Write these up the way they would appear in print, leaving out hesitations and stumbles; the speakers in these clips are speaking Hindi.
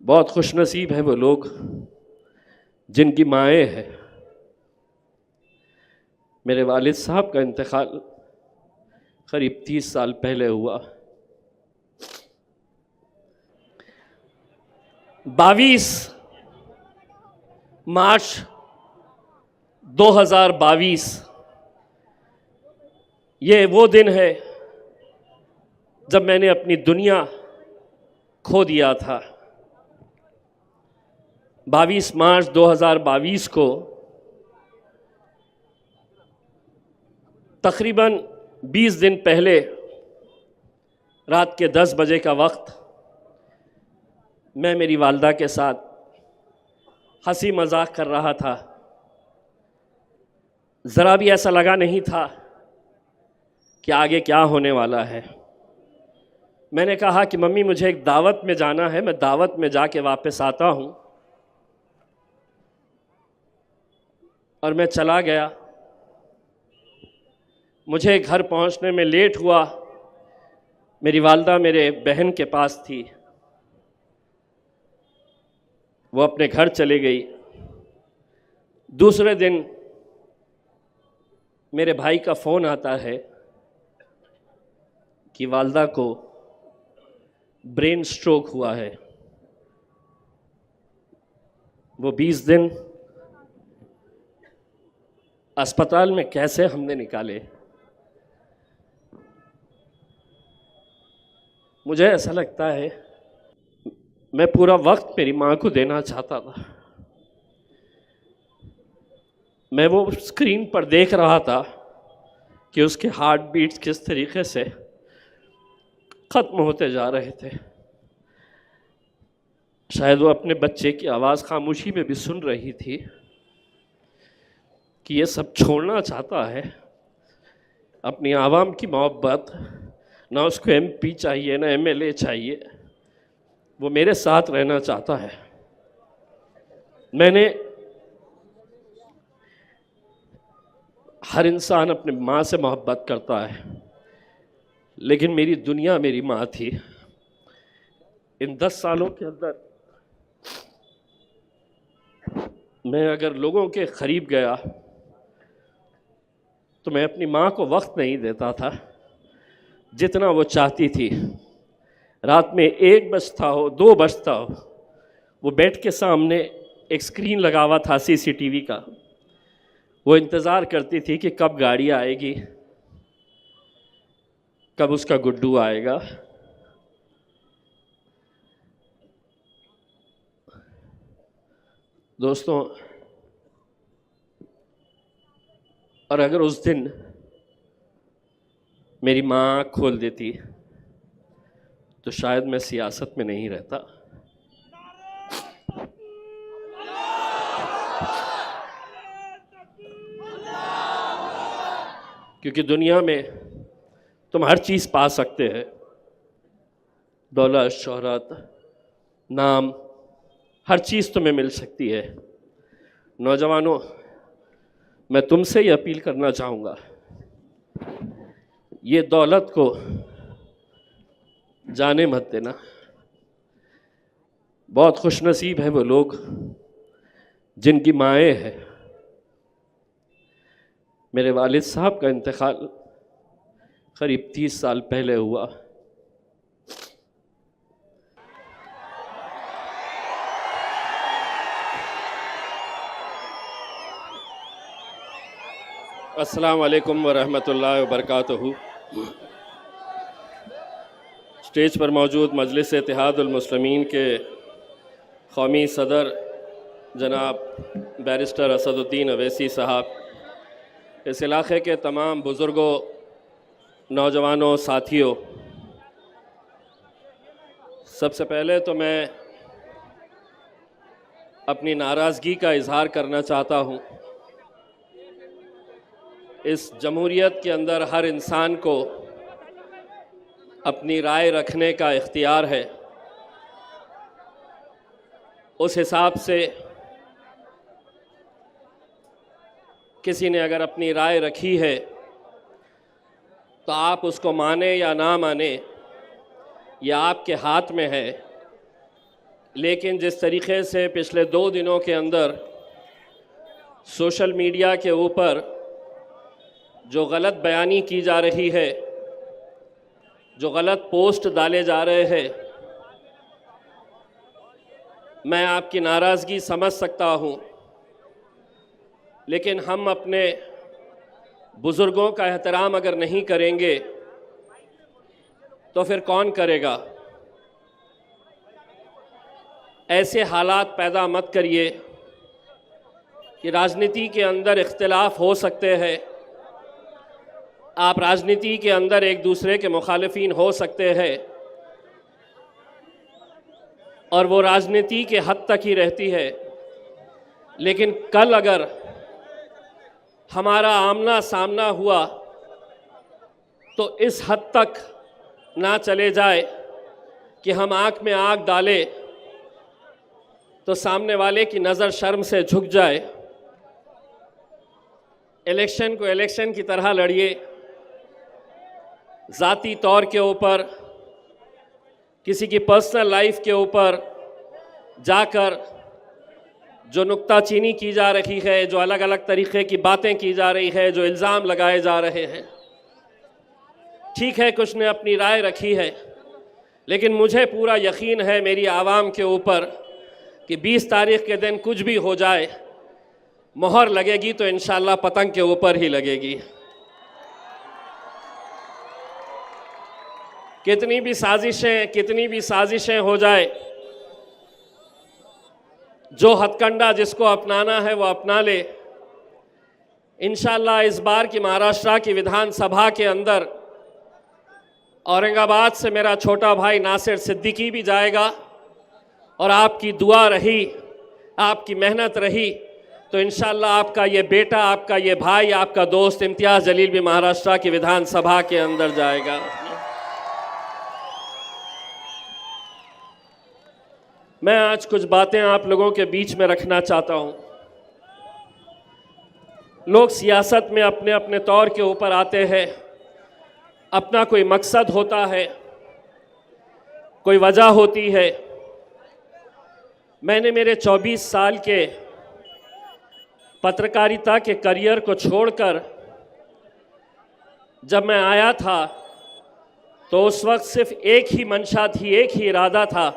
बहुत खुशनसीब है वो लोग जिनकी माएँ हैं। मेरे वालिद साहब का इंतकाल करीब 30 साल पहले हुआ। 22 मार्च 2022 ये वो दिन है जब मैंने अपनी दुनिया खो दिया था। 22 मार्च 2022 को तकरीबन 20 दिन पहले रात के 10 बजे का वक्त मैं मेरी वालदा के साथ हंसी मजाक कर रहा था। ज़रा भी ऐसा लगा नहीं था कि आगे क्या होने वाला है। मैंने कहा कि मम्मी मुझे एक दावत में जाना है, मैं दावत में जाके वापस आता हूँ। और मैं चला गया। मुझे घर पहुँचने में लेट हुआ। मेरी वालदा मेरे बहन के पास थी, वो अपने घर चली गई। दूसरे दिन मेरे भाई का फ़ोन आता है कि वालदा को ब्रेन स्ट्रोक हुआ है। वो 20 दिन अस्पताल में कैसे हमने निकाले। मुझे ऐसा लगता है मैं पूरा वक्त मेरी माँ को देना चाहता था। मैं वो स्क्रीन पर देख रहा था कि उसके हार्ट बीट्स किस तरीके से ख़त्म होते जा रहे थे। शायद वो अपने बच्चे की आवाज़ खामोशी में भी सुन रही थी कि ये सब छोड़ना चाहता है। अपनी आवाम की मोहब्बत, ना उसको MP चाहिए ना MLA चाहिए, वो मेरे साथ रहना चाहता है। हर इंसान अपने माँ से मोहब्बत करता है, लेकिन मेरी दुनिया मेरी माँ थी। इन 10 सालों के अंदर मैं अगर लोगों के करीब गया तो मैं अपनी माँ को वक्त नहीं देता था जितना वो चाहती थी। रात में 1 बजता हो 2 बजता हो, वो बेड के सामने एक स्क्रीन लगा हुआ था CCTV का। वो इंतज़ार करती थी कि कब गाड़ी आएगी, कब उसका गुड्डू आएगा। दोस्तों, और अगर उस दिन मेरी माँ आँख खोल देती तो शायद मैं सियासत में नहीं रहता। क्योंकि दुनिया में तुम हर चीज़ पा सकते हैं, दौलत, शोहरत, नाम, हर चीज़ तुम्हें मिल सकती है। नौजवानों, मैं तुमसे ही अपील करना चाहूँगा, ये दौलत को जाने मत देना। बहुत खुशनसीब है वो लोग जिनकी माएँ हैं। मेरे वालिद साहब का इंतकाल करीब 30 साल पहले हुआ। अस्सलाम वालेकुम वरहमतुल्लाहि वबरकातुहू। स्टेज पर मौजूद मजलिस इत्तेहादुल मुस्लिमीन के कौमी सदर जनाब बैरिस्टर असदुद्दीन अवैसी साहब, इस इलाक़े के तमाम बुज़ुर्गों, नौजवानों, साथियों, सबसे पहले तो मैं अपनी नाराज़गी का इज़हार करना चाहता हूँ। इस जमहूरियत के अंदर हर इंसान को अपनी राय रखने का इख्तियार है। उस हिसाब से किसी ने अगर अपनी राय रखी है तो आप उसको माने या ना माने, यह आपके हाथ में है लेकिन जिस तरीक़े से पिछले 2 दिनों के अंदर सोशल मीडिया के ऊपर जो गलत बयानी की जा रही है, जो गलत पोस्ट डाले जा रहे हैं, मैं आपकी नाराज़गी समझ सकता हूँ, लेकिन हम अपने बुज़ुर्गों का एहतराम अगर नहीं करेंगे तो फिर कौन करेगा। ऐसे हालात पैदा मत करिए कि राजनीति के अंदर इख्तिलाफ हो सकते हैं, आप राजनीति के अंदर एक दूसरे के मुखालिफिन हो सकते हैं और वो राजनीति के हद तक ही रहती है, लेकिन कल अगर हमारा आमना सामना हुआ तो इस हद तक ना चले जाए कि हम आँख में आँख डालें तो सामने वाले की नज़र शर्म से झुक जाए। इलेक्शन को इलेक्शन की तरह लड़िए, ज़ाती तौर के ऊपर, किसी की पर्सनल लाइफ के ऊपर जाकर जो नुक्ताचीनी की जा रही है, जो अलग अलग तरीक़े की बातें की जा रही है, जो इल्ज़ाम लगाए जा रहे हैं, ठीक है कुछ ने अपनी राय रखी है, लेकिन मुझे पूरा यकीन है मेरी आवाम के ऊपर कि 20 तारीख़ के दिन कुछ भी हो जाए, मोहर लगेगी तो इंशाअल्लाह पतंग के ऊपर ही लगेगी। कितनी भी साजिशें हो जाए, जो हथकंडा जिसको अपनाना है वो अपना ले। इंशाअल्लाह इस बार की महाराष्ट्र की विधानसभा के अंदर औरंगाबाद से मेरा छोटा भाई नासिर सिद्दीकी भी जाएगा और आपकी दुआ रही, आपकी मेहनत रही तो इंशाअल्लाह आपका ये बेटा, आपका ये भाई, आपका दोस्त इम्तियाज़ जलील भी महाराष्ट्र की विधानसभा के अंदर जाएगा। मैं आज कुछ बातें आप लोगों के बीच में रखना चाहता हूँ। लोग सियासत में अपने अपने तौर के ऊपर आते हैं, अपना कोई मकसद होता है, कोई वजह होती है। मैंने मेरे 24 साल के पत्रकारिता के करियर को छोड़कर जब मैं आया था तो उस वक्त सिर्फ एक ही मंशा थी, एक ही इरादा था।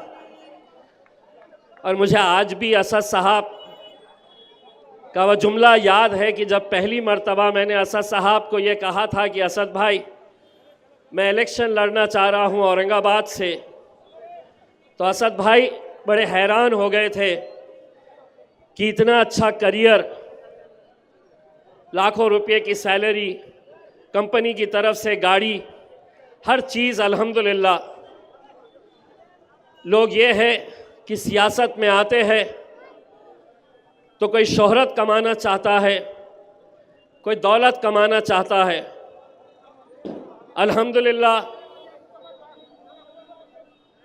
और मुझे आज भी असद साहब का वह जुमला याद है कि जब पहली मर्तबा मैंने असद साहब को ये कहा था कि असद भाई मैं इलेक्शन लड़ना चाह रहा हूँ औरंगाबाद से, तो असद भाई बड़े हैरान हो गए थे कि इतना अच्छा करियर, लाखों रुपए की सैलरी, कंपनी की तरफ से गाड़ी, हर चीज़ अल्हम्दुलिल्लाह। लोग ये है कि सियासत में आते हैं तो कोई शोहरत कमाना चाहता है, कोई दौलत कमाना चाहता है। अल्हम्दुलिल्लाह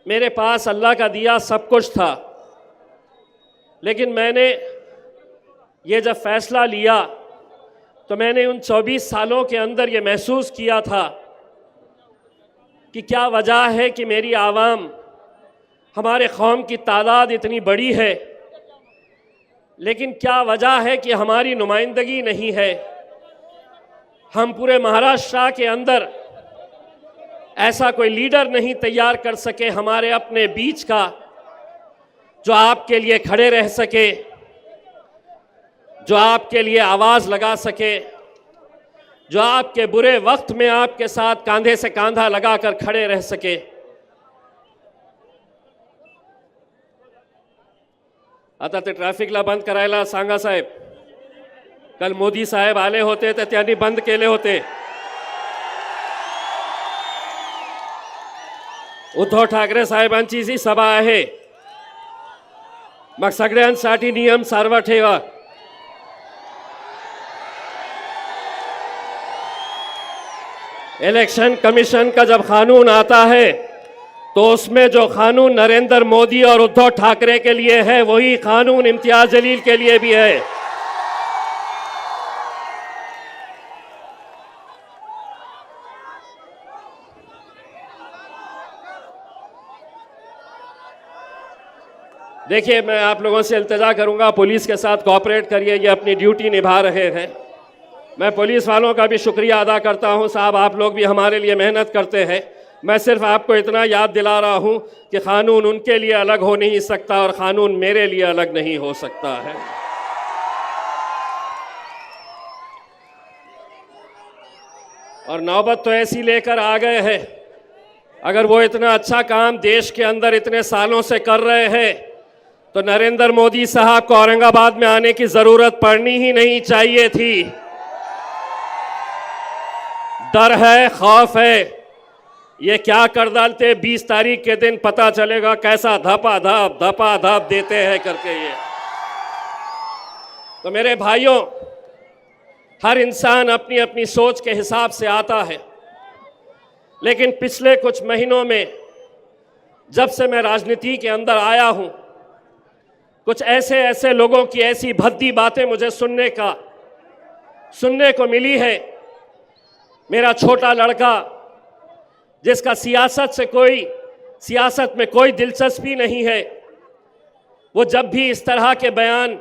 मेरे पास अल्लाह का दिया सब कुछ था, लेकिन मैंने ये जब फैसला लिया तो मैंने उन 24 सालों के अंदर ये महसूस किया था कि क्या वजह है कि मेरी आवाम, हमारे कौम की तादाद इतनी बड़ी है, लेकिन क्या वजह है कि हमारी नुमाइंदगी नहीं है। हम पूरे महाराष्ट्र के अंदर ऐसा कोई लीडर नहीं तैयार कर सके हमारे अपने बीच का जो आपके लिए खड़े रह सके, जो आपके लिए आवाज़ लगा सके, जो आपके बुरे वक्त में आपके साथ कंधे से कंधा लगाकर खड़े रह सके। आता ते ट्रॅफिकला बंद करायला सांगा साहेब। कल मोदी साहेब आले होते तर त्यांनी बंद केले होते। उद्धव ठाकरे साहेबांची जी सभा आहे, मग सगळ्यांसाठी नियम सार्व ठेवा। इलेक्शन कमीशन का जब कानून आता है तो उसमें जो कानून नरेंद्र मोदी और उद्धव ठाकरे के लिए है वही कानून इम्तियाज जलील के लिए भी है। देखिए, मैं आप लोगों से इल्तिजा करूंगा, पुलिस के साथ कोऑपरेट करिए, ये अपनी ड्यूटी निभा रहे हैं। मैं पुलिस वालों का भी शुक्रिया अदा करता हूं। साहब, आप लोग भी हमारे लिए मेहनत करते हैं। मैं सिर्फ आपको इतना याद दिला रहा हूं कि कानून उनके लिए अलग हो नहीं सकता और कानून मेरे लिए अलग नहीं हो सकता है। और नौबत तो ऐसी लेकर आ गए हैं, अगर वो इतना अच्छा काम देश के अंदर इतने सालों से कर रहे हैं तो नरेंद्र मोदी साहब को औरंगाबाद में आने की जरूरत पड़नी ही नहीं चाहिए थी। डर है, खौफ है, ये क्या कर डालते 20 तारीख के दिन पता चलेगा कैसा धपा धप देते हैं करके। ये तो मेरे भाइयों, हर इंसान अपनी अपनी सोच के हिसाब से आता है, लेकिन पिछले कुछ महीनों में जब से मैं राजनीति के अंदर आया हूं, कुछ ऐसे लोगों की ऐसी भद्दी बातें मुझे सुनने को मिली है। मेरा छोटा लड़का, जिसका सियासत में कोई दिलचस्पी नहीं है, वो जब भी इस तरह के बयान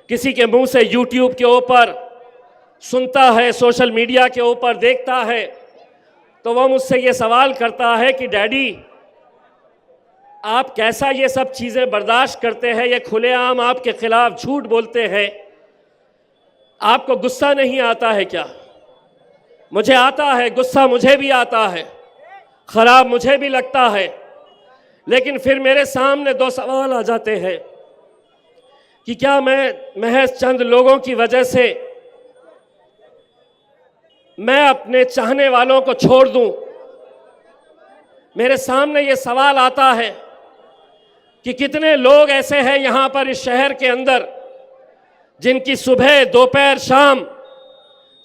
किसी के मुंह से यूट्यूब के ऊपर सुनता है, सोशल मीडिया के ऊपर देखता है, तो वो मुझसे ये सवाल करता है कि डैडी, आप कैसा ये सब चीज़ें बर्दाश्त करते हैं? ये खुलेआम आपके खिलाफ झूठ बोलते हैं, आपको गुस्सा नहीं आता है क्या? मुझे आता है गुस्सा, मुझे भी आता है, खराब मुझे भी लगता है, लेकिन फिर मेरे सामने दो सवाल आ जाते हैं कि क्या मैं महज चंद लोगों की वजह से मैं अपने चाहने वालों को छोड़ दूं? मेरे सामने ये सवाल आता है कि कितने लोग ऐसे हैं यहां पर इस शहर के अंदर जिनकी सुबह, दोपहर, शाम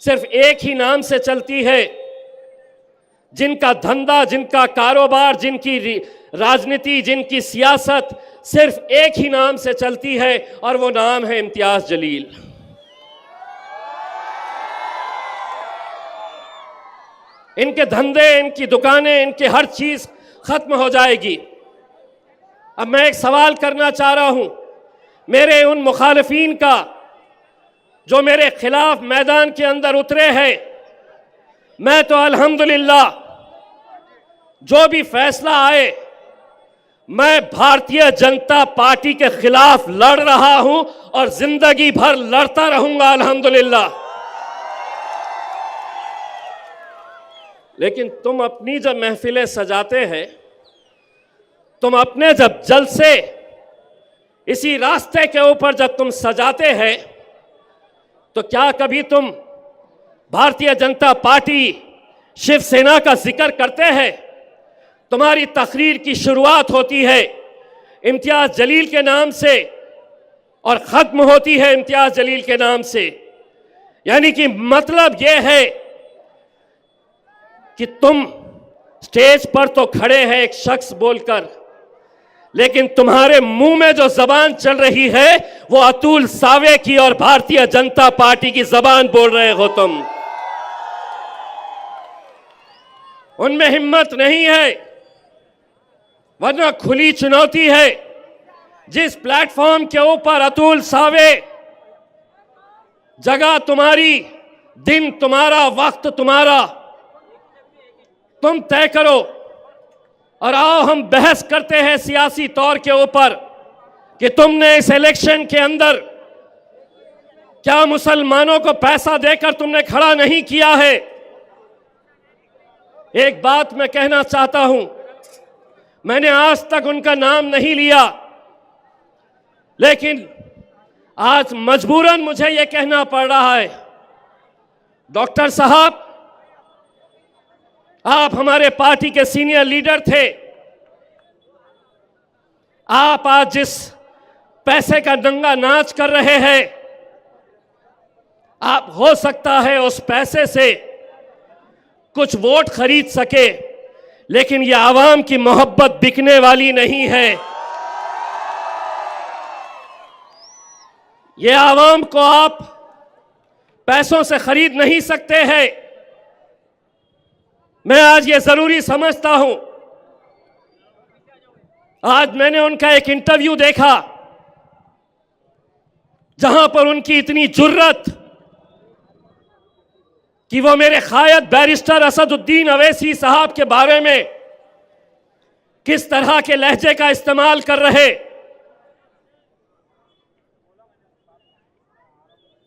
सिर्फ एक ही नाम से चलती है, जिनका धंधा, जिनका कारोबार, जिनकी राजनीति, जिनकी सियासत सिर्फ एक ही नाम से चलती है, और वो नाम है इम्तियाज जलील। इनके धंधे, इनकी दुकानें, इनकी हर चीज खत्म हो जाएगी। अब मैं एक सवाल करना चाह रहा हूं मेरे उन मुखालिफिन का जो मेरे खिलाफ मैदान के अंदर उतरे हैं। मैं तो अल्हम्दुलिल्लाह, जो भी फैसला आए, मैं भारतीय जनता पार्टी के खिलाफ लड़ रहा हूं और जिंदगी भर लड़ता रहूंगा अल्हम्दुलिल्लाह। लेकिन तुम अपनी जब महफिलें सजाते हैं, तुम अपने जब जलसे इसी रास्ते के ऊपर जब तुम सजाते हैं, तो क्या कभी तुम भारतीय जनता पार्टी, शिवसेना का जिक्र करते हैं? तुम्हारी तकरीर की शुरुआत होती है इम्तियाज जलील के नाम से और खत्म होती है इम्तियाज जलील के नाम से। यानी कि मतलब यह है कि तुम स्टेज पर तो खड़े हैं एक शख्स बोलकर, लेकिन तुम्हारे मुंह में जो जबान चल रही है वो अतुल सावे की और भारतीय जनता पार्टी की जबान बोल रहे हो तुम। उनमें हिम्मत नहीं है, वरना खुली चुनौती है। जिस प्लेटफॉर्म के ऊपर अतुल सावे, जगह तुम्हारी, दिन तुम्हारा, वक्त तुम्हारा, तुम तय करो और आओ हम बहस करते हैं सियासी तौर के ऊपर कि तुमने इस इलेक्शन के अंदर क्या मुसलमानों को पैसा देकर तुमने खड़ा नहीं किया है। एक बात मैं कहना चाहता हूं, मैंने आज तक उनका नाम नहीं लिया, लेकिन आज मजबूरन मुझे यह कहना पड़ रहा है, डॉक्टर साहब, आप हमारे पार्टी के सीनियर लीडर थे। आप आज जिस पैसे का दंगा नाच कर रहे हैं, आप हो सकता है उस पैसे से कुछ वोट खरीद सके, लेकिन यह आवाम की मोहब्बत बिकने वाली नहीं है। यह आवाम को आप पैसों से खरीद नहीं सकते हैं। मैं आज ये जरूरी समझता हूं आज मैंने उनका एक इंटरव्यू देखा जहां पर उनकी इतनी जुर्रत कि वो मेरे कायद बैरिस्टर असदुद्दीन अवैसी साहब के बारे में किस तरह के लहजे का इस्तेमाल कर रहे।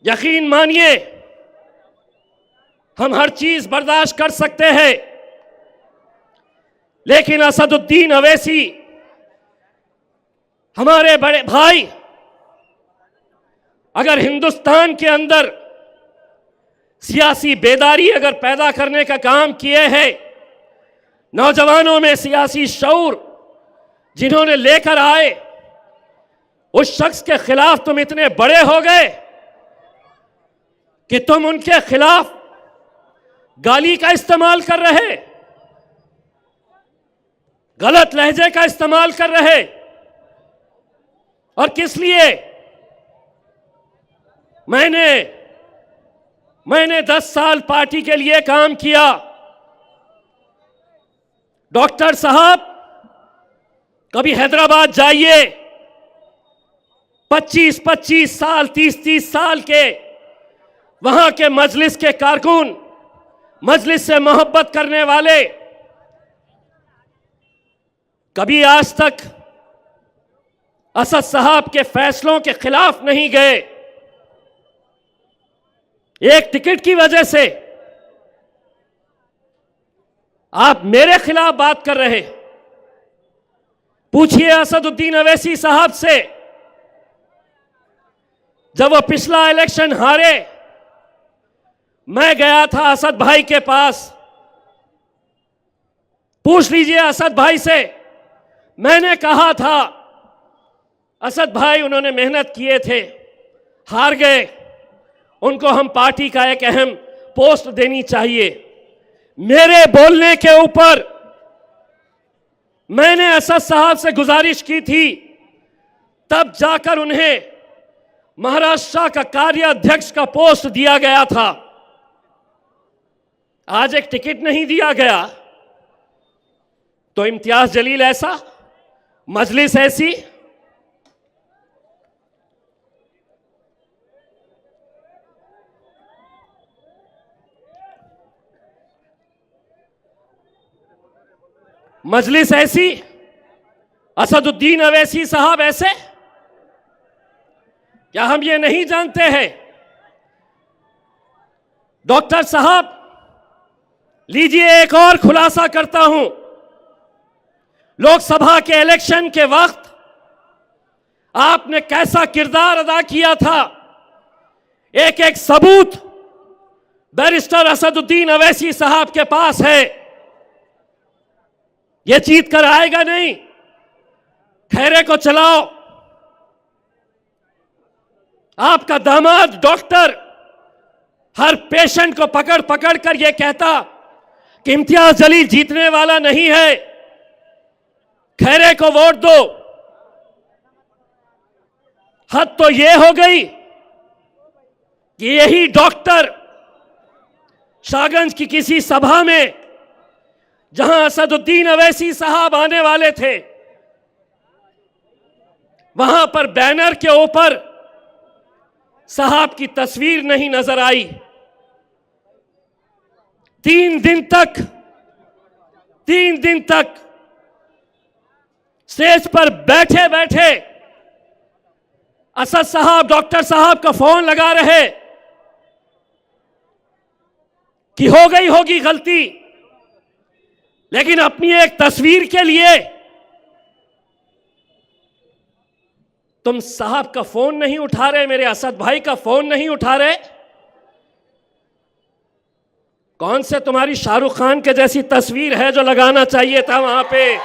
यकीन मानिए हम हर चीज बर्दाश्त कर सकते हैं, लेकिन असदुद्दीन अवैसी हमारे बड़े भाई अगर हिंदुस्तान के अंदर सियासी बेदारी अगर पैदा करने का काम किए हैं, नौजवानों में सियासी शऊर जिन्होंने लेकर आए, उस शख्स के खिलाफ तुम इतने बड़े हो गए कि तुम उनके खिलाफ गाली का इस्तेमाल कर रहे, गलत लहजे का इस्तेमाल कर रहे। और किस लिए? मैंने 10 साल पार्टी के लिए काम किया। डॉक्टर साहब कभी हैदराबाद जाइए, 25-25 साल 30-30 साल के वहां के मजलिस के कारकुन, मजलिस से मोहब्बत करने वाले कभी आज तक असद साहब के फैसलों के खिलाफ नहीं गए। एक टिकट की वजह से आप मेरे खिलाफ बात कर रहे। पूछिए असदुद्दीन अवैसी साहब से, जब वो पिछला इलेक्शन हारे, मैं गया था असद भाई के पास। पूछ लीजिए असद भाई से, मैंने कहा था असद भाई उन्होंने मेहनत किए थे, हार गए, उनको हम पार्टी का एक अहम पोस्ट देनी चाहिए। मेरे बोलने के ऊपर मैंने असद साहब से गुजारिश की थी, तब जाकर उन्हें महाराष्ट्र का कार्याध्यक्ष का पोस्ट दिया गया था। आज एक टिकट नहीं दिया गया तो इम्तियाज जलील ऐसा, मजलिस ऐसी। मजलिस ऐसी, असदुद्दीन अवैसी साहब ऐसे। क्या हम ये नहीं जानते हैं? डॉक्टर साहब लीजिए एक और खुलासा करता हूं। लोकसभा के इलेक्शन के वक्त आपने कैसा किरदार अदा किया था, एक एक सबूत बैरिस्टर असदुद्दीन अवैसी साहब के पास है। ये जीत कर आएगा नहीं, खैरे को चलाओ। आपका दामाद डॉक्टर हर पेशेंट को पकड़ पकड़ कर यह कहता कि इम्तियाज जलील जीतने वाला नहीं है, खैरे को वोट दो। हद तो यह हो गई कि यही डॉक्टर शाहगंज की किसी सभा में, जहां असदुद्दीन अवैसी साहब आने वाले थे, वहां पर बैनर के ऊपर साहब की तस्वीर नहीं नजर आई। 3 दिन तक स्टेज पर बैठे बैठे असद साहब डॉक्टर साहब का फोन लगा रहे कि हो गई होगी गलती, लेकिन अपनी एक तस्वीर के लिए तुम साहब का फोन नहीं उठा रहे, मेरे असद भाई का फोन नहीं उठा रहे। कौन से तुम्हारी शाहरुख खान के जैसी तस्वीर है जो लगाना चाहिए था वहां पे?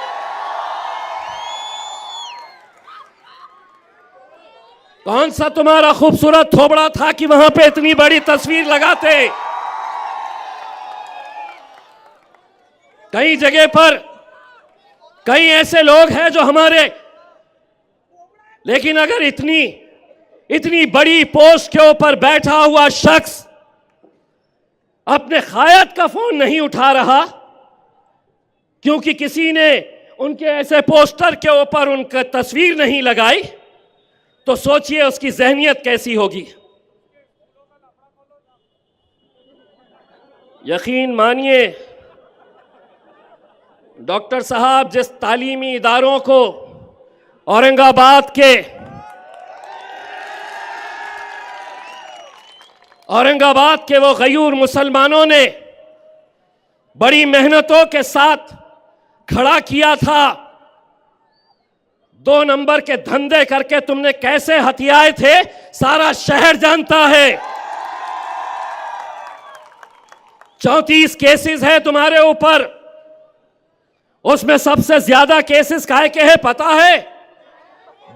कौन सा तुम्हारा खूबसूरत थोबड़ा था कि वहां पे इतनी बड़ी तस्वीर लगाते? कई जगह पर कई ऐसे लोग हैं जो हमारे, लेकिन अगर इतनी बड़ी पोस्ट के ऊपर बैठा हुआ शख्स अपने कायद का फोन नहीं उठा रहा क्योंकि किसी ने उनके ऐसे पोस्टर के ऊपर उनका तस्वीर नहीं लगाई तो सोचिए उसकी जहनियत कैसी होगी। यकीन मानिए डॉक्टर साहब जिस तालीमी इदारों को औरंगाबाद के वो गयूर मुसलमानों ने बड़ी मेहनतों के साथ खड़ा किया था, 2 नंबर के धंधे करके तुमने कैसे हथियाए थे सारा शहर जानता है। 34 केसेस है तुम्हारे ऊपर, उसमें सबसे ज्यादा केसेस काहे के हैं पता है?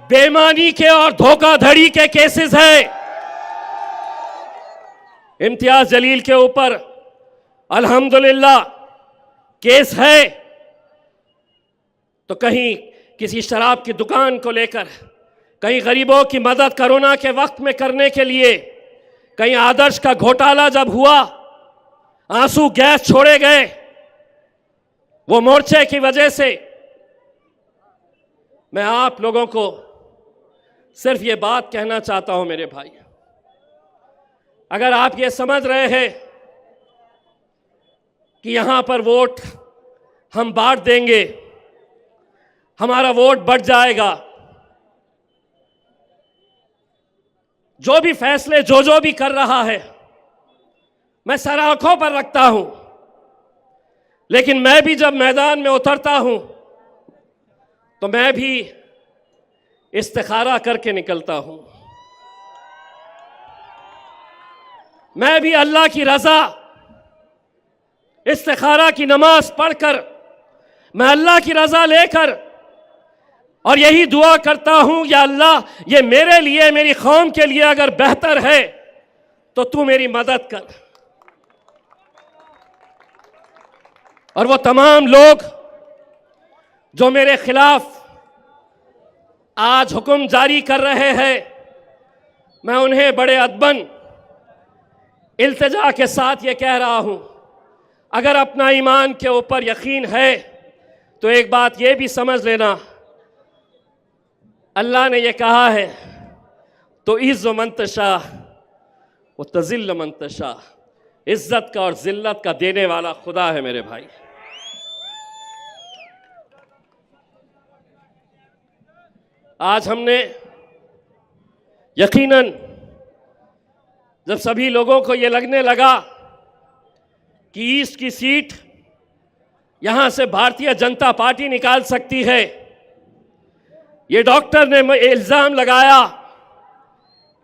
बेईमानी के और धोखाधड़ी के केसेस है। इम्तियाज जलील के ऊपर अल्हम्दुलिल्लाह केस है, तो कहीं किसी शराब की दुकान को लेकर, कहीं गरीबों की मदद कोरोना के वक्त में करने के लिए, कहीं आदर्श का घोटाला जब हुआ, आंसू गैस छोड़े गए, वो मोर्चे की वजह से। मैं आप लोगों को सिर्फ ये बात कहना चाहता हूं मेरे भाई, अगर आप ये समझ रहे हैं कि यहां पर वोट हम बांट देंगे, हमारा वोट बढ़ जाएगा, जो भी फैसले जो भी कर रहा है मैं सर आंखों पर रखता हूं, लेकिन मैं भी जब मैदान में उतरता हूं तो मैं भी इस्तिखारा करके निकलता हूं। मैं भी अल्लाह की रजा, इस्तिखारा की नमाज पढ़कर, मैं अल्लाह की रजा लेकर और यही दुआ करता हूं, या अल्लाह ये मेरे लिए, मेरी कौम के लिए अगर बेहतर है तो तू मेरी मदद कर। और वो तमाम लोग जो मेरे खिलाफ आज हुक्म जारी कर रहे हैं, मैं उन्हें बड़े अदबन इल्तिजा के साथ ये कह रहा हूं, अगर अपना ईमान के ऊपर यकीन है तो एक बात ये भी समझ लेना, अल्लाह ने ये कहा है तो इज़्ज़ु मन तशा व तज़िल्लु मन तशा, इज्जत का और जिल्लत का देने वाला खुदा है मेरे भाई। आज हमने यकीनन जब सभी लोगों को ये लगने लगा कि ईस्ट की सीट यहां से भारतीय जनता पार्टी निकाल सकती है, ये डॉक्टर ने इल्जाम लगाया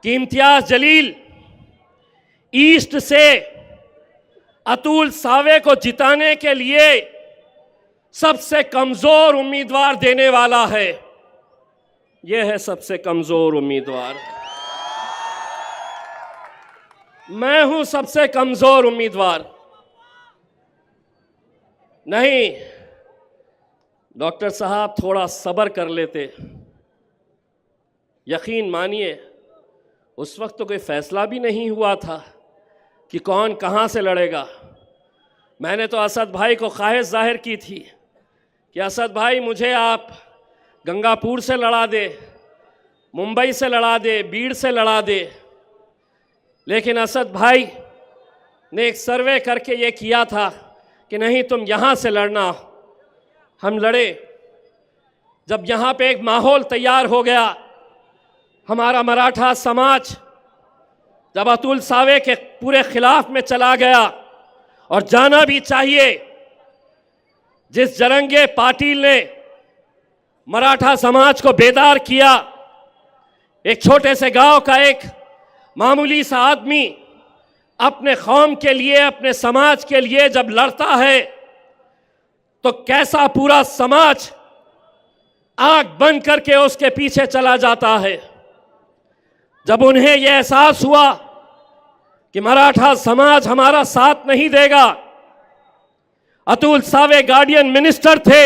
कि इम्तियाज जलील ईस्ट से अतुल सावे को जिताने के लिए सबसे कमजोर उम्मीदवार देने वाला है। यह है सबसे कमजोर उम्मीदवार, मैं हूं सबसे कमजोर उम्मीदवार। नहीं डॉक्टर साहब, थोड़ा सब्र कर लेते। यकीन मानिए उस वक्त तो कोई फैसला भी नहीं हुआ था कि कौन कहां से लड़ेगा। मैंने तो असद भाई को ख्वाहिश जाहिर की थी कि असद भाई मुझे आप गंगापुर से लड़ा दे, मुंबई से लड़ा दे, बीड़ से लड़ा दे, लेकिन असद भाई ने एक सर्वे करके ये किया था कि नहीं तुम यहाँ से लड़ना। हम लड़े। जब यहाँ पे एक माहौल तैयार हो गया, हमारा मराठा समाज जब अतुल सावे के पूरे खिलाफ में चला गया, और जाना भी चाहिए, जिस जरंगे पाटिल ने मराठा समाज को बेदार किया, एक छोटे से गांव का एक मामूली सा आदमी अपने कौम के लिए, अपने समाज के लिए जब लड़ता है तो कैसा पूरा समाज आग बंद करके उसके पीछे चला जाता है। जब उन्हें यह एहसास हुआ कि मराठा समाज हमारा साथ नहीं देगा, अतुल सावे गार्डियन मिनिस्टर थे,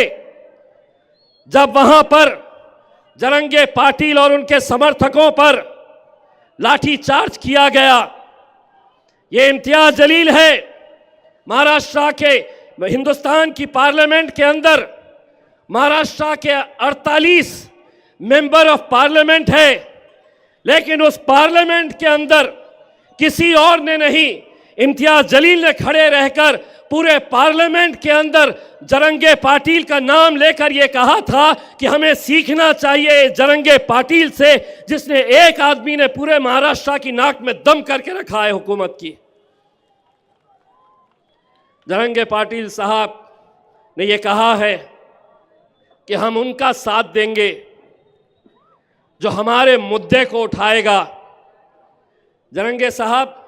जब वहां पर जरंगे पाटिल और उनके समर्थकों पर लाठीचार्ज किया गया, ये इम्तियाज जलील है महाराष्ट्र के हिंदुस्तान की पार्लियामेंट के अंदर महाराष्ट्र के 48 मेंबर ऑफ पार्लियामेंट है, लेकिन उस पार्लियामेंट के अंदर किसी और ने नहीं, इम्तियाज जलील ने खड़े रहकर पूरे पार्लियामेंट के अंदर जरंगे पाटिल का नाम लेकर यह कहा था कि हमें सीखना चाहिए जरंगे पाटिल से, जिसने एक आदमी ने पूरे महाराष्ट्र की नाक में दम करके रखा है हुकूमत की। जरंगे पाटिल साहब ने यह कहा है कि हम उनका साथ देंगे जो हमारे मुद्दे को उठाएगा। जरंगे साहब,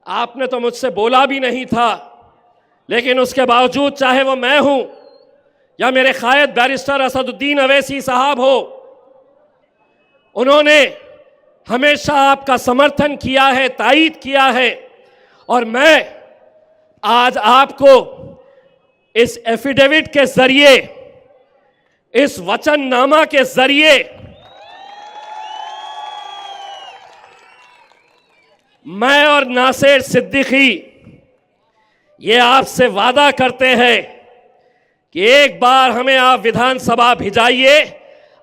आपने तो मुझसे बोला भी नहीं था, लेकिन उसके बावजूद चाहे वो मैं हूं या मेरे कायद बैरिस्टर असदुद्दीन अवैसी साहब हो, उन्होंने हमेशा आपका समर्थन किया है, तायीद किया है। और मैं आज आपको इस एफिडेविट के जरिए, इस वचननामा के जरिए मैं और नासिर सिद्दीकी ये आपसे वादा करते हैं कि एक बार हमें आप विधानसभा भिजाइए,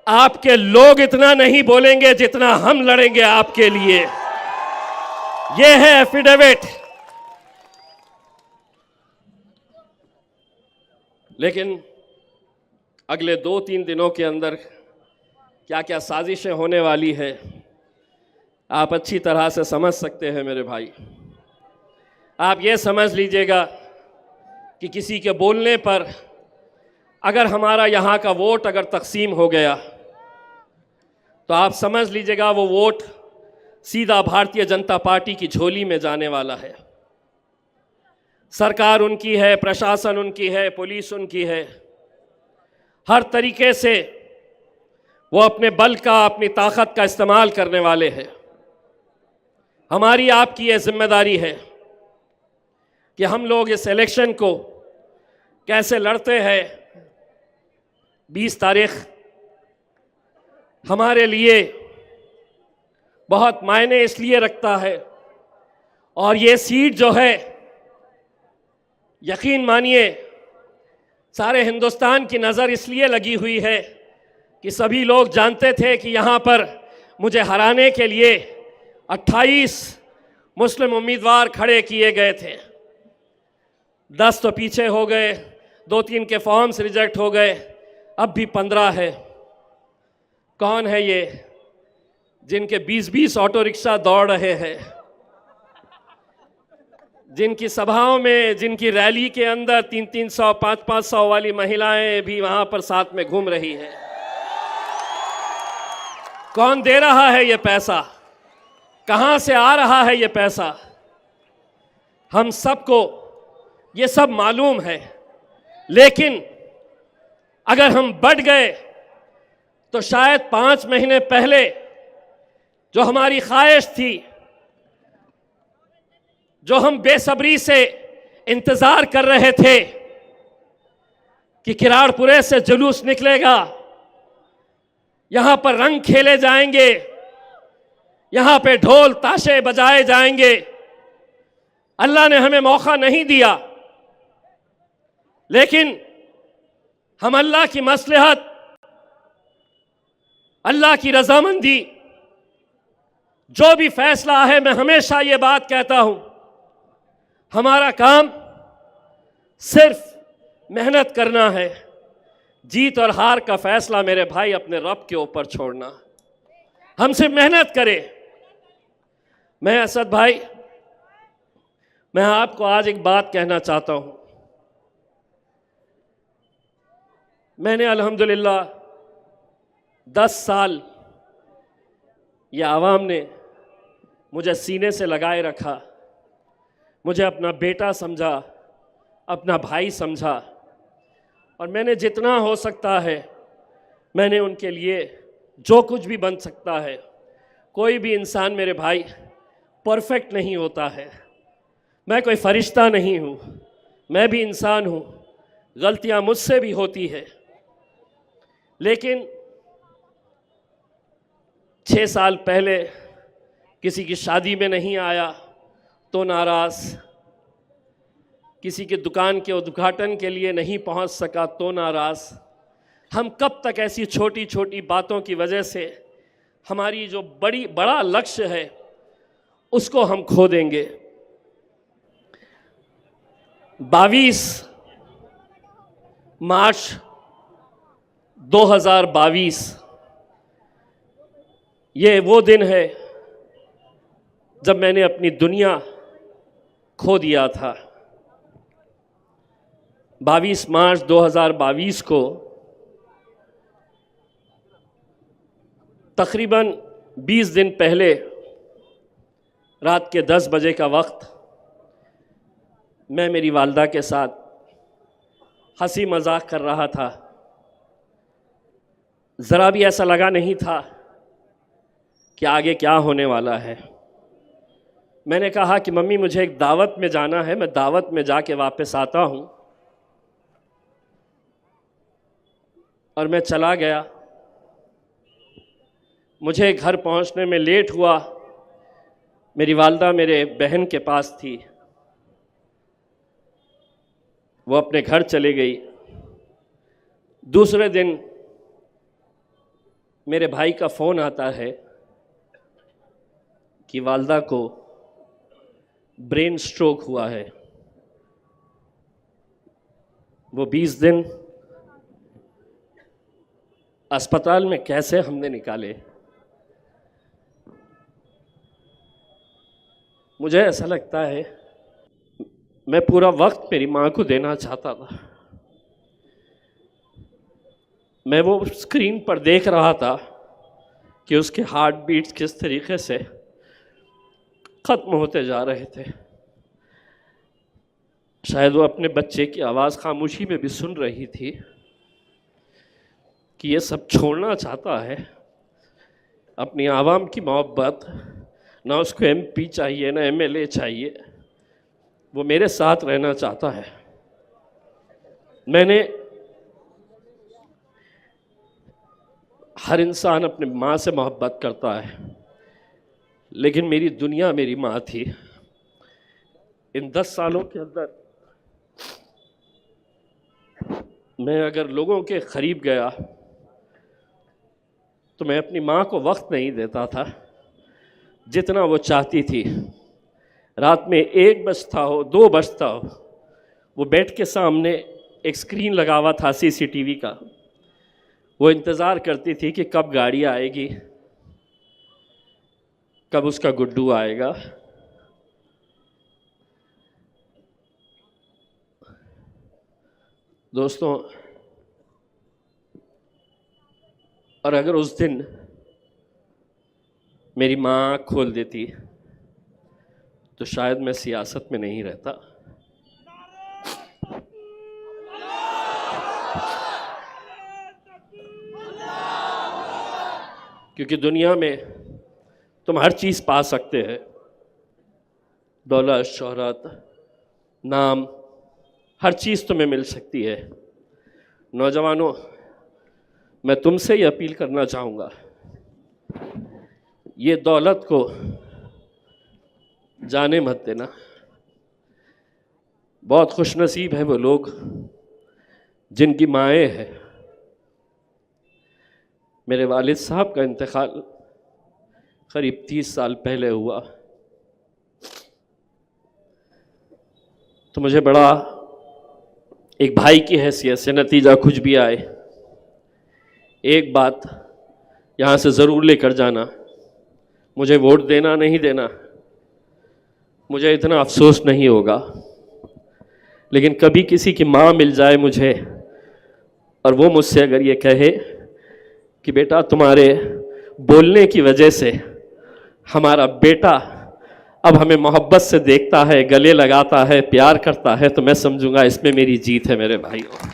आपके लोग इतना नहीं बोलेंगे जितना हम लड़ेंगे आपके लिए। ये है एफिडेविट। लेकिन अगले 2-3 दिनों के अंदर क्या क्या साजिशें होने वाली है, आप अच्छी तरह से समझ सकते हैं मेरे भाई। आप ये समझ लीजिएगा कि किसी के बोलने पर अगर हमारा यहाँ का वोट अगर तकसीम हो गया, तो आप समझ लीजिएगा वो वोट सीधा भारतीय जनता पार्टी की झोली में जाने वाला है। सरकार उनकी है, प्रशासन उनकी है, पुलिस उनकी है। हर तरीके से वो अपने बल का, अपनी ताकत का इस्तेमाल करने वाले हैं। हमारी आपकी ये जिम्मेदारी है कि हम लोग इस इलेक्शन को कैसे लड़ते हैं। 20 तारीख हमारे लिए बहुत मायने इसलिए रखता है, और ये सीट जो है, यकीन मानिए सारे हिंदुस्तान की नज़र इसलिए लगी हुई है कि सभी लोग जानते थे कि यहाँ पर मुझे हराने के लिए 28 मुस्लिम उम्मीदवार खड़े किए गए थे। 10 तो पीछे हो गए, 2-3 के फॉर्म्स रिजेक्ट हो गए, अब भी 15 है। कौन है ये जिनके 20-20 ऑटो रिक्शा दौड़ रहे हैं, जिनकी सभाओं में, जिनकी रैली के अंदर 300-300, 500-500 वाली महिलाएं भी वहां पर साथ में घूम रही हैं? कौन दे रहा है ये पैसा? कहां से आ रहा है ये पैसा? हम सबको ये सब मालूम है। लेकिन अगर हम बढ़ गए तो शायद 5 महीने पहले जो हमारी ख्वाहिश थी, जो हम बेसब्री से इंतजार कर रहे थे कि किराड़पुरे से जुलूस निकलेगा, यहां पर रंग खेले जाएंगे, यहां पे ढोल ताशे बजाए जाएंगे, अल्लाह ने हमें मौका नहीं दिया। लेकिन हम अल्लाह की मसलहत, अल्लाह की रजामंदी, जो भी फैसला है, मैं हमेशा ये बात कहता हूं, हमारा काम सिर्फ मेहनत करना है। जीत और हार का फैसला मेरे भाई अपने रब के ऊपर छोड़ना। हम सिर्फ मेहनत करें। मैं असद भाई, मैं आपको आज एक बात कहना चाहता हूं। मैंने अल्हम्दुलिल्लाह 10 साल ये आवाम ने मुझे सीने से लगाए रखा, मुझे अपना बेटा समझा, अपना भाई समझा, और मैंने जितना हो सकता है मैंने उनके लिए जो कुछ भी बन सकता है। कोई भी इंसान मेरे भाई परफेक्ट नहीं होता है। मैं कोई फरिश्ता नहीं हूँ, मैं भी इंसान हूँ, गलतियाँ मुझसे भी होती है। लेकिन 6 साल पहले किसी की शादी में नहीं आया तो नाराज़, किसी की दुकान के उद्घाटन के लिए नहीं पहुंच सका तो नाराज़, हम कब तक ऐसी छोटी छोटी बातों की वजह से हमारी जो बड़ा लक्ष्य है उसको हम खो देंगे। 22 मार्च 2022 ये वो दिन है जब मैंने अपनी दुनिया खो दिया था। 22 मार्च 2022 को तकरीबन 20 दिन पहले रात के 10 बजे का वक्त मैं मेरी वालदा के साथ हंसी मजाक कर रहा था। ज़रा भी ऐसा लगा नहीं था कि आगे क्या होने वाला है। मैंने कहा कि मम्मी मुझे एक दावत में जाना है, मैं दावत में जाके वापस आता हूँ। और मैं चला गया। मुझे घर पहुँचने में लेट हुआ। मेरी वालदा मेरे बहन के पास थी, वो अपने घर चले गई। दूसरे दिन मेरे भाई का फ़ोन आता है कि वालदा को ब्रेन स्ट्रोक हुआ है। वो 20 दिन अस्पताल में कैसे हमने निकाले। मुझे ऐसा लगता है मैं पूरा वक्त मेरी माँ को देना चाहता था। मैं वो स्क्रीन पर देख रहा था कि उसके हार्ट बीट्स किस तरीके से ख़त्म होते जा रहे थे। शायद वो अपने बच्चे की आवाज़ खामोशी में भी सुन रही थी कि ये सब छोड़ना चाहता है। अपनी आवाम की मोहब्बत, ना उसको MP चाहिए ना MLA चाहिए, वो मेरे साथ रहना चाहता है। हर इंसान अपने माँ से मोहब्बत करता है, लेकिन मेरी दुनिया मेरी माँ थी। इन 10 सालों के अंदर मैं अगर लोगों के करीब गया तो मैं अपनी माँ को वक्त नहीं देता था जितना वो चाहती थी। रात में 1 बजता हो 2 बजता हो, वो बेड के सामने एक स्क्रीन लगा हुआ था CCTV का। वो इंतज़ार करती थी कि कब गाड़ी आएगी, कब उसका गुड्डू आएगा। दोस्तों, और अगर उस दिन मेरी माँ आँख खोल देती तो शायद मैं सियासत में नहीं रहता। क्योंकि दुनिया में तुम हर चीज़ पा सकते हैं, दौलत, शोहरत, नाम, हर चीज़ तुम्हें मिल सकती है। नौजवानों, मैं तुमसे ही अपील करना चाहूँगा, ये दौलत को जाने मत देना। बहुत खुशनसीब है वो लोग जिनकी माएँ हैं। मेरे वालिद साहब का इंतकाल करीब 30 साल पहले हुआ, तो मुझे बड़ा एक भाई की हैसियत से, नतीजा कुछ भी आए, एक बात यहाँ से ज़रूर लेकर जाना, मुझे वोट देना नहीं देना, मुझे इतना अफसोस नहीं होगा, लेकिन कभी किसी की माँ मिल जाए मुझे और वो मुझसे अगर ये कहे कि बेटा तुम्हारे बोलने की वजह से हमारा बेटा अब हमें मोहब्बत से देखता है, गले लगाता है, प्यार करता है, तो मैं समझूंगा इसमें मेरी जीत है। मेरे भाइयों,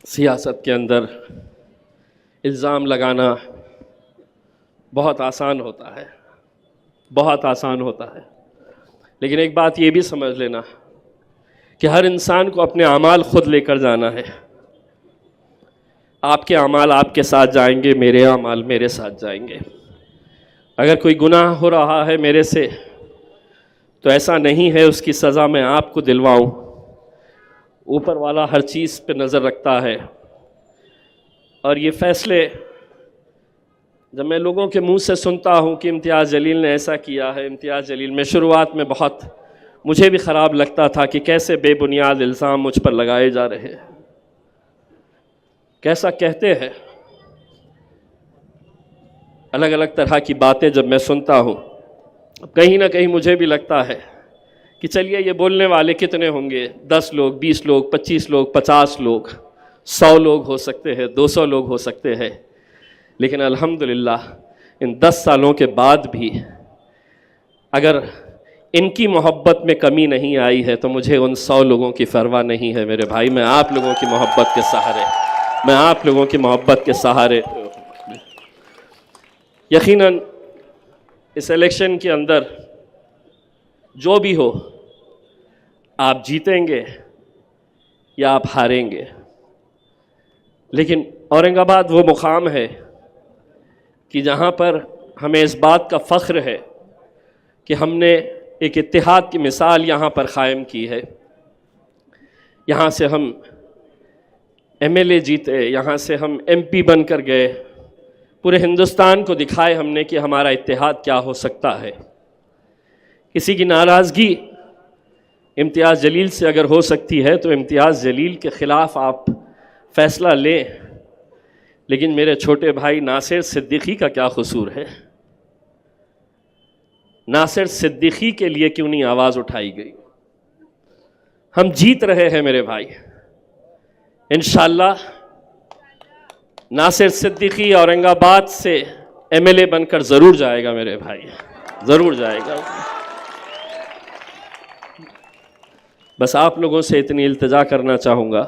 सियासत के अंदर इल्ज़ाम लगाना बहुत आसान होता है, बहुत आसान होता है, लेकिन एक बात ये भी समझ लेना कि हर इंसान को अपने अमाल खुद लेकर जाना है। आपके अमाल आपके साथ जाएंगे, मेरे अमाल मेरे साथ जाएंगे। अगर कोई गुनाह हो रहा है मेरे से, तो ऐसा नहीं है उसकी सज़ा मैं आपको दिलवाऊं। ऊपर वाला हर चीज़ पे नज़र रखता है। और ये फ़ैसले जब मैं लोगों के मुंह से सुनता हूं कि इम्तियाज़ जलील ने ऐसा किया है, इम्तियाज़ जलील, में शुरुआत में बहुत मुझे भी ख़राब लगता था कि कैसे बेबुनियाद इल्ज़ाम मुझ पर लगाए जा रहे हैं, कैसा कहते हैं। अलग अलग तरह की बातें जब मैं सुनता हूँ, कहीं ना कहीं मुझे भी लगता है कि चलिए ये बोलने वाले कितने होंगे, 10 लोग, 20 लोग, 25 लोग, 50 लोग, 100 लोग हो सकते हैं, 200 लोग हो सकते हैं, लेकिन अल्हम्दुलिल्लाह इन 10 सालों के बाद भी अगर इनकी मोहब्बत में कमी नहीं आई है तो मुझे उन 100 लोगों की परवाह नहीं है मेरे भाई। मैं आप लोगों की मोहब्बत के सहारे, मैं आप लोगों की मोहब्बत के सहारे यकीनन इस इलेक्शन के अंदर जो भी हो, आप जीतेंगे या आप हारेंगे, लेकिन औरंगाबाद वो मुकाम है कि जहाँ पर हमें इस बात का फ़ख्र है कि हमने एक इत्तेहाद की मिसाल यहाँ पर क़ायम की है। यहाँ से हम MLA जीते, यहाँ से हम MP बनकर गए, पूरे हिंदुस्तान को दिखाए हमने कि हमारा इत्तेहाद क्या हो सकता है। किसी की नाराज़गी इम्तियाज़ जलील से अगर हो सकती है तो इम्तियाज़ जलील के ख़िलाफ़ आप फ़ैसला लें, लेकिन मेरे छोटे भाई नासिर सिद्दीकी का क्या कसूर है? नासिर सिद्दीकी के लिए क्यों नहीं आवाज़ उठाई गई? हम जीत रहे हैं मेरे भाई, इंशाअल्लाह नासिर सिद्दीकी औरंगाबाद से MLA बनकर ज़रूर जाएगा मेरे भाई, ज़रूर जाएगा। बस आप लोगों से इतनी इल्तिजा करना चाहूँगा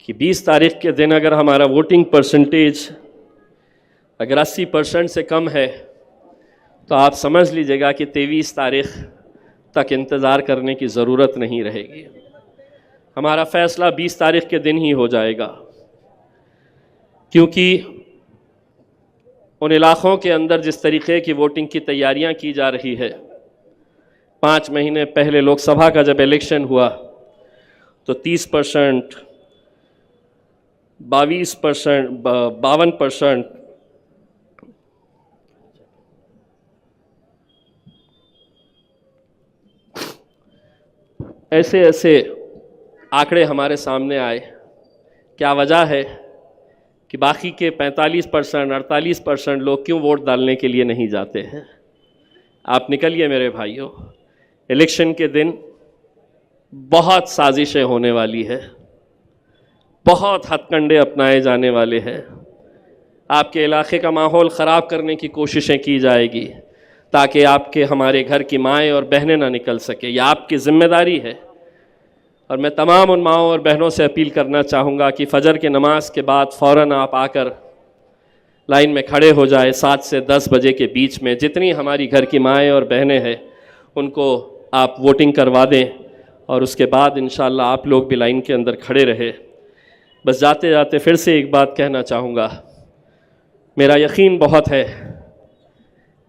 कि 20 तारीख के दिन अगर हमारा वोटिंग परसेंटेज अगर 80% से कम है तो आप समझ लीजिएगा कि 23 तारीख तक इंतज़ार करने की ज़रूरत नहीं रहेगी। हमारा फ़ैसला 20 तारीख के दिन ही हो जाएगा, क्योंकि उन इलाक़ों के अंदर जिस तरीक़े की वोटिंग की तैयारियां की जा रही है, 5 महीने पहले लोकसभा का जब इलेक्शन हुआ तो 30%, 22%, 52%, ऐसे ऐसे आंकड़े हमारे सामने आए। क्या वजह है कि बाकी के 45%, 48% लोग क्यों वोट डालने के लिए नहीं जाते हैं? आप निकलिए मेरे भाइयों, इलेक्शन के दिन बहुत साजिशें होने वाली है, बहुत हथकंडे अपनाए जाने वाले हैं। आपके इलाके का माहौल ख़राब करने की कोशिशें की जाएगी ताकि आपके हमारे घर की माएँ और बहनें ना निकल सके। यह आपकी ज़िम्मेदारी है। और मैं तमाम उन माँओं और बहनों से अपील करना चाहूँगा कि फ़जर के नमाज के बाद फ़ौरन आप आकर लाइन में खड़े हो जाए। 7 से 10 बजे के बीच में जितनी हमारी घर की माएँ और बहनें हैं उनको आप वोटिंग करवा दें, और उसके बाद इंशाअल्लाह आप लोग भी लाइन के अंदर खड़े रहे। बस जाते जाते फिर से एक बात कहना चाहूँगा, मेरा यकीन बहुत है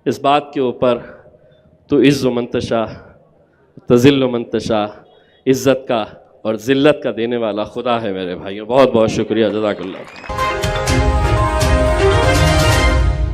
इस बात के ऊपर, तो इज़्ज़ु मन तशा तज़िल्लु मन तशा, इज़्ज़त का और ज़िल्लत का देने वाला खुदा है मेरे भाइयों। बहुत बहुत शुक्रिया, जज़ाकल्लाह।